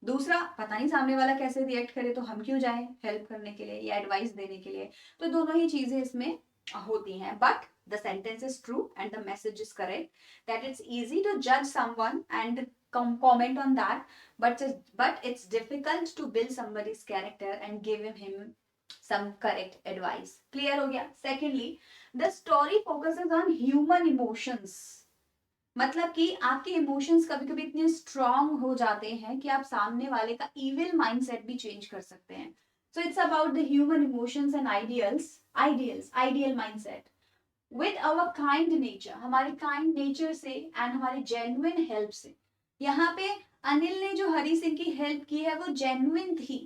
दूसरा, पता नहीं सामने वाला कैसे रिएक्ट करे, तो हम क्यों जाएं हेल्प करने के लिए या एडवाइस देने के लिए. तो दोनों ही चीजें इसमें होती हैं. But the sentence is true and the message is correct, that it's easy to judge someone and comment on that, but it's difficult to build somebody's character and give him some correct advice. Clear हो गया? Secondly, the story focuses on human emotions. मतलब कि आपके emotions कभी कभी इतने strong हो जाते हैं कि आप सामने वाले का इविल माइंडसेट भी चेंज कर सकते हैं. So it's about the human emotions and ideal mindset with our kind nature, हमारे काइंड नेचर से एंड हमारे जेन्युइन हेल्प से. यहाँ पे अनिल ने जो हरी सिंह की हेल्प की है वो जेन्युइन थी,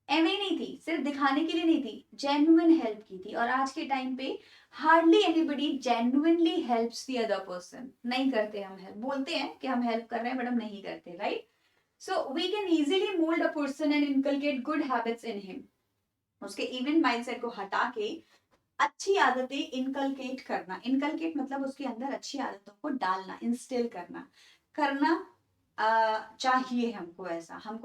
एवं नहीं थी, सिर्फ दिखाने के लिए नहीं थी, जेन्युइन हेल्प की थी. और आज के टाइम पे hardly anybody genuinely helps the other person. नहीं करते हम हेल्प, बोलते हैं कि हम हेल्प कर रहे हैं बट हम नहीं करते. Right? So we can easily mould a person and inculcate good habits in him. उसके इवन माइंडसेट को हटा के अच्छी आदतें इनकलकेट करना. इनकलकेट मतलब उसके अंदर अच्छी आदतों को डालना, इंस्टिल करना. करना चाहिए, हमको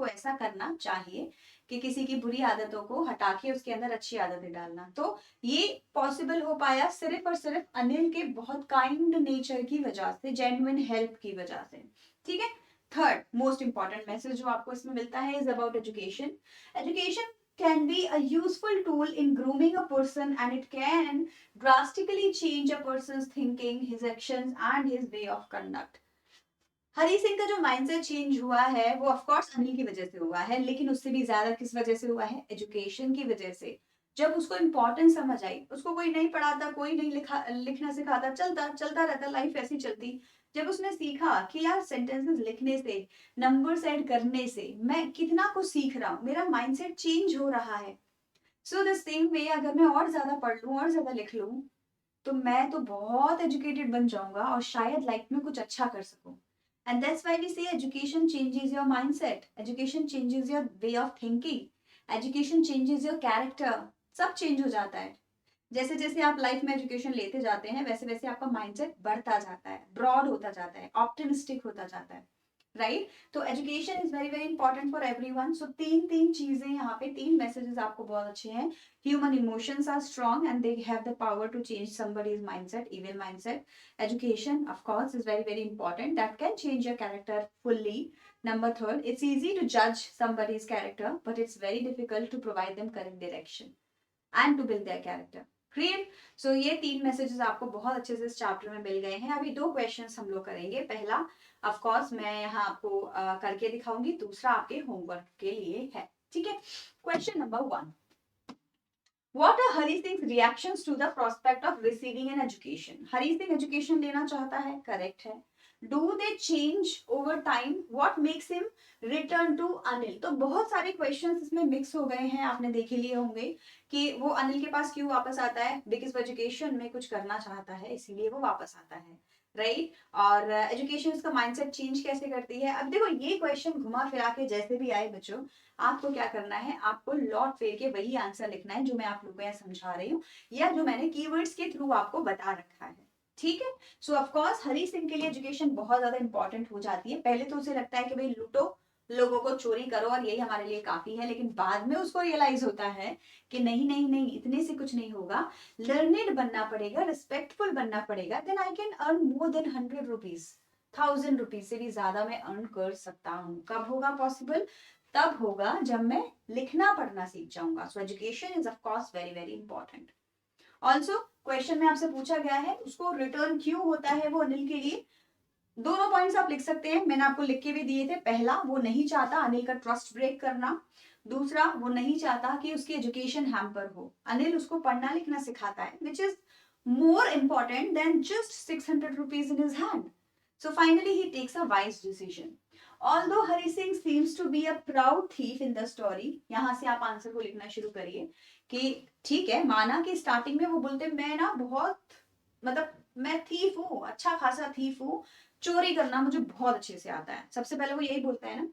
ऐसा करना चाहिए कि किसी की बुरी आदतों को हटा के उसके अंदर अच्छी आदतें डालना। तो ये पॉसिबल हो पाया सिर्फ और सिर्फ अनिल के बहुत काइंड नेचर की वजह से, जेन्युइन हेल्प की वजह से। ठीक है। थर्ड मोस्ट इंपॉर्टेंट मैसेज जो आपको इसमें मिलता है is about education. Education can be a useful tool in grooming a person, and it can drastically change a person's thinking, his actions and his way of conduct. Hari Singh का जो mindset change हुआ है वो ऑफ कोर्स अनिल की वजह से हुआ है, लेकिन उससे भी ज्यादा किस वजह से हुआ है? एजुकेशन की वजह से। जब उसको इम्पोर्टेंस समझ आई, उसको कोई नहीं पढ़ाता, कोई नहीं लिखना सिखाता, चलता चलता रहता, लाइफ ऐसी चलती। जब उसने सीखा कि यार सेंटेंसेस लिखने से, नंबर्स ऐड करने से मैं कितना कुछ सीख रहा हूँ, मेरा माइंडसेट चेंज हो रहा है। सो द सेम वे अगर मैं और ज्यादा पढ़ लूँ और ज्यादा लिख लूँ तो मैं तो बहुत एजुकेटेड बन जाऊंगा और शायद लाइफ में कुछ अच्छा कर सकूं। And that's why we say education changes your mindset. Education changes your way of thinking. Education changes your character. सब चेंज हो जाता है। जैसे जैसे आप लाइफ में एजुकेशन लेते जाते हैं वैसे वैसे आपका माइंडसेट बढ़ता जाता है, ब्रॉड होता जाता है, ऑप्टिमिस्टिक होता जाता है। राइट। तो education is very very important for everyone. So तीन तीन चीजें यहाँ पे, तीन मैसेजेस आपको बहुत अच्छे हैं। Human emotions are strong and they have the power to change somebody's mindset, evil mindset. Education of course is very very important, that can change your character fully. Number third, it's easy to judge somebody's character but it's very difficult to provide them correct direction and to build their character. Clear. So ये तीन messages आपको बहुत अच्छे से इस chapter में मिल गए हैं। अभी दो क्वेश्चंस हम लोग करेंगे। पहला ऑफ कोर्स मैं यहाँ आपको करके दिखाऊंगी, दूसरा आपके होमवर्क के लिए है। ठीक है। Question number 1, What are Hari Singh's reactions to the prospect of receiving an education? Hari Singh education लेना चाहता है, करेक्ट है। Do they change over time? What makes him return to Anil? तो बहुत सारे क्वेश्चंस इसमें मिक्स हो गए हैं, आपने देख लिए होंगे कि वो अनिल के पास क्यों वापस आता है, बिकॉज वो एजुकेशन में कुछ करना चाहता है इसीलिए वो वापस आता है। राइट। और एजुकेशन उसका माइंडसेट चेंज कैसे करती है? अब देखो ये क्वेश्चन घुमा फिरा के जैसे भी आए बच्चों, आपको क्या करना है, आपको लॉट फेर के वही आंसर लिखना है जो मैं आप लोगों को यहाँ समझा रही हूँ या जो मैंने कीवर्ड्स के थ्रू आपको बता रखा है। ठीक है। सो ऑफ कोर्स हरी सिंह के लिए एजुकेशन बहुत ज्यादा इंपॉर्टेंट हो जाती है। पहले तो उसे लगता है कि भाई लूटो, लोगों को चोरी करो और यही हमारे लिए काफी है, लेकिन बाद में उसको रियलाइज होता है कि नहीं नहीं नहीं, इतने से कुछ नहीं होगा, लर्नेड बनना पड़ेगा, रिस्पेक्टफुल बनना पड़ेगा, then I can earn more than 100 rupees, 1000 rupees से भी ज्यादा मैं अर्न कर सकता हूँ। कब होगा पॉसिबल? तब होगा जब मैं लिखना पढ़ना सीख जाऊंगा। So education is of course very very important. Also question में आपसे पूछा गया है उसको रिटर्न क्यों होता है वो अनिल के लिए। दोनों पॉइंट्स आप लिख सकते हैं, मैंने आपको लिख के भी दिए थे। पहला, वो नहीं चाहता अनिल का ट्रस्ट ब्रेक करना। दूसरा, वो नहीं चाहता कि उसकी एजुकेशन हैम्पर हो। अनिल उसको पढ़ना लिखना सिखाता है, which is more important than just 600 rupees in his hand. So finally he takes a wise decision. Although Hari Singh seems to be a proud thief in the story, यहाँ से आप answer को लिखना शुरू करिए कि ठीक है, माना कि स्टार्टिंग में वो बोलते मैं ना बहुत, मतलब मैं थीफ हूँ, अच्छा खासा थीफ हूँ, चोरी करना मुझे बहुत अच्छे से आता है। सबसे पहले वो यही बोलता है ना।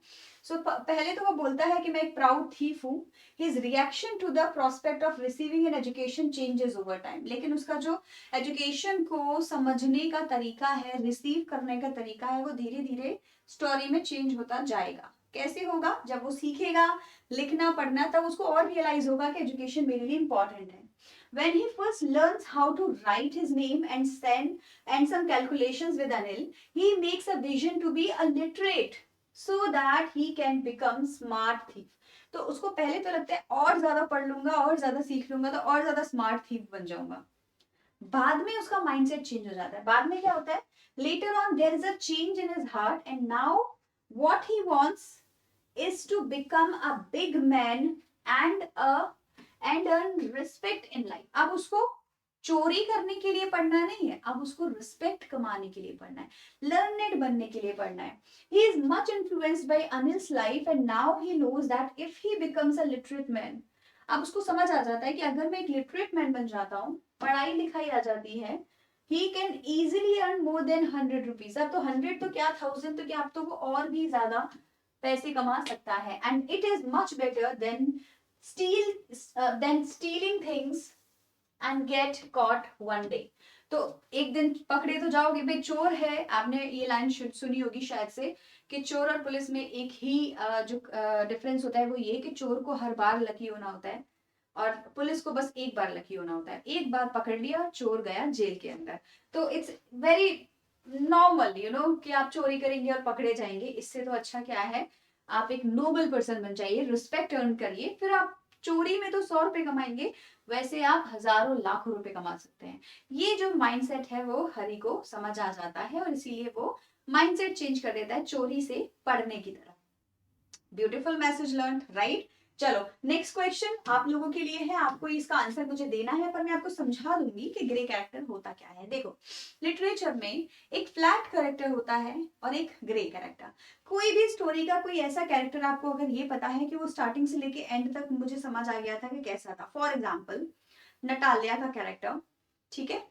पहले तो वो बोलता है कि मैं एक प्राउड थीफ हूँ। His reaction to the prospect of receiving an education changes over time, लेकिन उसका जो एजुकेशन को समझने का तरीका है, रिसीव करने का तरीका है, वो धीरे धीरे स्टोरी में चेंज होता जाएगा। कैसे होगा? जब वो सीखेगा लिखना पढ़ना, तब उसको और रियलाइज होगा कि एजुकेशन मेरे लिए इंपॉर्टेंट है। When he first learns how to write his name and some calculations with Anil, he makes a vision to be a literate so that he can become smart thief. तो उसको पहले तो लगता है और ज्यादा पढ़ लूंगा और ज्यादा सीख लूंगा तो और ज्यादा स्मार्ट थीफ बन जाऊंगा। बाद में उसका माइंडसेट चेंज हो जाता है। बाद में क्या होता है? Later on there is a change in his heart and now what he wants is to become a big man and earn respect in life. अब उसको चोरी करने के लिए पढ़ना नहीं है, अब उसको रिस्पेक्ट कमाने के लिए पढ़ना है, लर्नेड बनने के लिए पढ़ना है। He is much influenced by Anil's life and now he knows that if he becomes a literate man, अब उसको समझ आ जाता है कि अगर मैं एक लिटरेट मैन बन जाता हूँ, पढ़ाई लिखाई आ जाती है, he can easily earn more than 100 rupees. अब तो 100 तो क्या, 1000 तो क्या, अब तो वो और भी ज्यादा पैसे कमा सकता है। And it is much better than stealing things and get caught one day. तो एक दिन पकड़े तो जाओगे भाई, चोर है, आपने ये लाइन सुनी होगी शायद से कि चोर और पुलिस में एक ही जो डिफरेंस होता है वो ये कि चोर को हर बार लकी होना होता है और पुलिस को बस एक बार लकी होना होता है। एक बार पकड़ लिया, चोर गया जेल के अंदर। तो इट्स वेरी नॉर्मल कि आप चोरी करेंगे और पकड़े जाएंगे। इससे तो अच्छा क्या है, आप एक नोबल पर्सन बन जाइए, रिस्पेक्ट अर्न करिए, फिर आप चोरी में तो 100 रुपए कमाएंगे, वैसे आप हजारों लाखों रुपए कमा सकते हैं। ये जो माइंडसेट है वो हरि को समझ आ जाता है और इसीलिए वो माइंडसेट चेंज कर देता है चोरी से पढ़ने की तरफ। Beautiful message learn, right. चलो नेक्स्ट क्वेश्चन आप लोगों के लिए है, आपको इसका आंसर मुझे देना है, पर मैं आपको समझा दूंगी कि ग्रे कैरेक्टर होता क्या है। देखो, लिटरेचर में एक फ्लैट कैरेक्टर होता है और एक ग्रे कैरेक्टर। कोई भी स्टोरी का कोई ऐसा कैरेक्टर आपको अगर ये पता है कि वो स्टार्टिंग से लेके एंड तक मुझे समझ आ गया था कि कैसा था, फॉर एग्जाम्पल नटालिया का कैरेक्टर, ठीक है,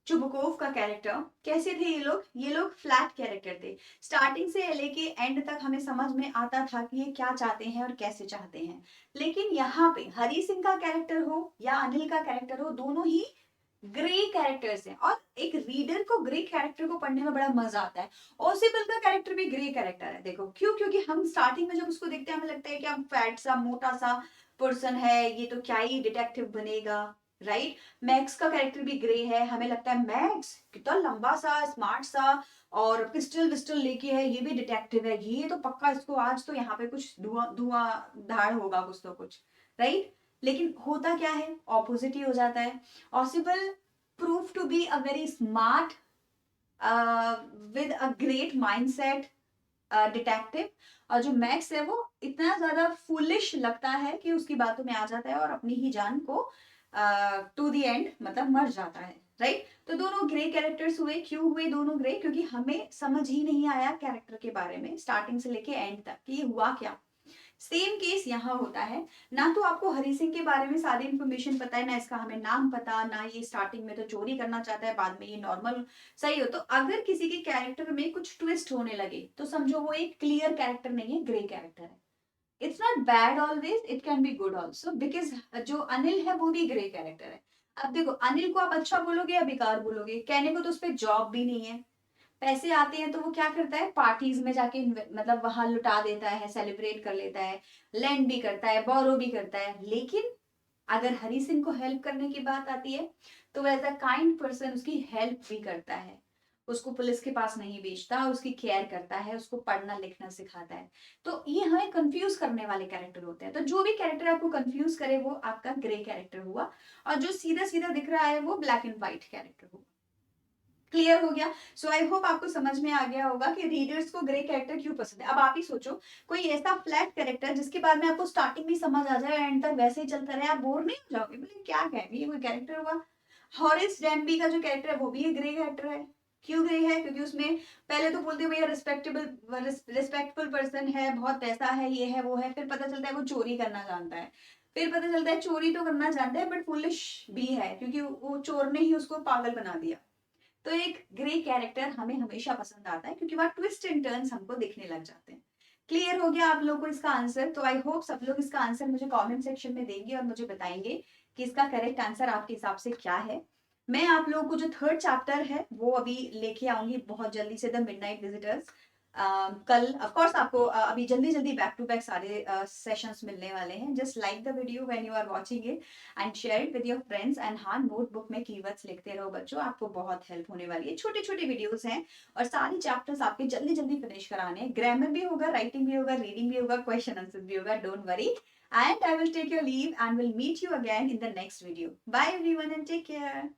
चुबकोव का कैरेक्टर, कैसे थे ये लोग फ्लैट कैरेक्टर थे। स्टार्टिंग से लेके एंड तक हमें समझ में आता था कि ये क्या चाहते हैं और कैसे चाहते हैं। लेकिन यहाँ पे हरि सिंह का कैरेक्टर हो या अनिल का कैरेक्टर हो, दोनों ही ग्रे कैरेक्टर्स हैं और एक रीडर को ग्रे कैरेक्टर को पढ़ने में बड़ा मजा आता है। ओसिबल का कैरेक्टर भी ग्रे कैरेक्टर है। देखो क्यों, क्योंकि हम स्टार्टिंग में जब उसको देखते हैं हमें लगता है कि हम फैट सा मोटा सा पर्सन है, ये तो क्या ही डिटेक्टिव बनेगा, राइट। मैक्स का कैरेक्टर भी ग्रे है, हमें लगता है मैक्स कितना लंबा सा स्मार्ट सा और पिस्टल विस्टल लेके है, ये भी डिटेक्टिव है, ये तो पक्का इसको आज तो यहाँ पे कुछ धुआं धुआं धाड़ होगा कुछ तो कुछ, राइट। लेकिन होता क्या है, ऑपोजिट ही हो जाता है। Ausable prove to be a very smart with a great mindset detective, और जो मैक्स है वो इतना ज्यादा फुलिश लगता है कि उसकी बातों में आ जाता है और अपनी ही जान को टू द एंड मतलब मर जाता है, राइट। तो दोनों ग्रे कैरेक्टर्स हुए। क्यों हुए दोनों ग्रे, क्योंकि हमें समझ ही नहीं आया कैरेक्टर के बारे में स्टार्टिंग से लेके एंड तक कि ये हुआ क्या। सेम केस यहाँ होता है, ना तो आपको हरि सिंह के बारे में सारी इंफॉर्मेशन पता है, ना इसका हमें नाम पता, ना ये स्टार्टिंग में तो चोरी करना चाहता है, बाद में ये नॉर्मल सही हो। तो अगर किसी के कैरेक्टर में कुछ ट्विस्ट होने लगे तो समझो वो एक क्लियर कैरेक्टर नहीं है, ग्रे कैरेक्टर है। It's not bad always, it can be good also, because जो अनिल है वो भी ग्रे कैरेक्टर है। अब देखो अनिल को आप अच्छा बोलोगे या बेकार बोलोगे, कहने को तो उस पर जॉब भी नहीं है, पैसे आते हैं तो वो क्या करता है, पार्टीज में जाके मतलब वहां लुटा देता है, सेलिब्रेट कर लेता है, लैंड भी करता है, बोरो भी करता है। लेकिन अगर हरि सिंह को हेल्प करने की बात आती है तो वो एज अ काइंड पर्सन उसकी हेल्प भी करता है, उसको पुलिस के पास नहीं भेजता, उसकी केयर करता है, उसको पढ़ना लिखना सिखाता है। तो ये हमें कंफ्यूज करने वाले कैरेक्टर होते हैं। तो जो भी कैरेक्टर आपको कंफ्यूज करे वो आपका ग्रे कैरेक्टर हुआ, और जो सीधा सीधा दिख रहा है वो ब्लैक एंड व्हाइट कैरेक्टर हुआ। क्लियर हो गया। सो आई होप आपको समझ में आ गया होगा कि रीडर्स को ग्रे कैरेक्टर क्यों पसंद है। अब आप ही सोचो, कोई ऐसा फ्लैट कैरेक्टर जिसके बारे में आपको स्टार्टिंग में समझ आ जाए, एंड तक वैसे ही चलता रहे, आप बोर नहीं हो जाओगे, बोले क्या कहेंगे ये कोई कैरेक्टर हुआ। हॉरिस डैम्बी का जो कैरेक्टर है वो भी एक ग्रे कैरेक्टर है। क्यों ग्रे है, क्योंकि उसमें पहले तो बोलते भैया रिस्पेक्टफुल पर्सन है, बहुत पैसा है, ये है वो है, फिर पता चलता है वो चोरी करना जानता है, फिर पता चलता है चोरी तो करना जानता है बट फुलिश भी है, क्योंकि वो चोर ने ही उसको पागल बना दिया। तो एक ग्रे कैरेक्टर हमें हमेशा पसंद आता है क्योंकि वह ट्विस्ट एंड टर्न्स हमको दिखने लग जाते हैं। क्लियर हो गया आप लोगों को इसका आंसर। तो आई होप सब लोग इसका आंसर मुझे कमेंट सेक्शन में देंगे और मुझे बताएंगे कि इसका करेक्ट आंसर आपके हिसाब से क्या है। मैं आप लोगों को जो थर्ड चैप्टर है वो अभी लेके आऊंगी बहुत जल्दी से, द मिडनाइट विजिटर्स। कल ऑफ कोर्स आपको अभी जल्दी जल्दी बैक टू बैक सारे सेशंस मिलने वाले हैं। Just like the video when you are watching it and share it with your friends, and हाँ नोटबुक में कीवर्ड्स लिखते रहो बच्चों, आपको बहुत हेल्प होने वाली है। छोटे छोटे वीडियोस हैं और सारे चैप्टर्स आपके जल्दी जल्दी फिनिश कराने हैं। ग्रामर भी होगा, राइटिंग भी होगा, रीडिंग भी होगा, क्वेश्चन आंसर भी होगा, don't worry. And I will take your leave and will meet you again in the next video. Bye everyone and take care.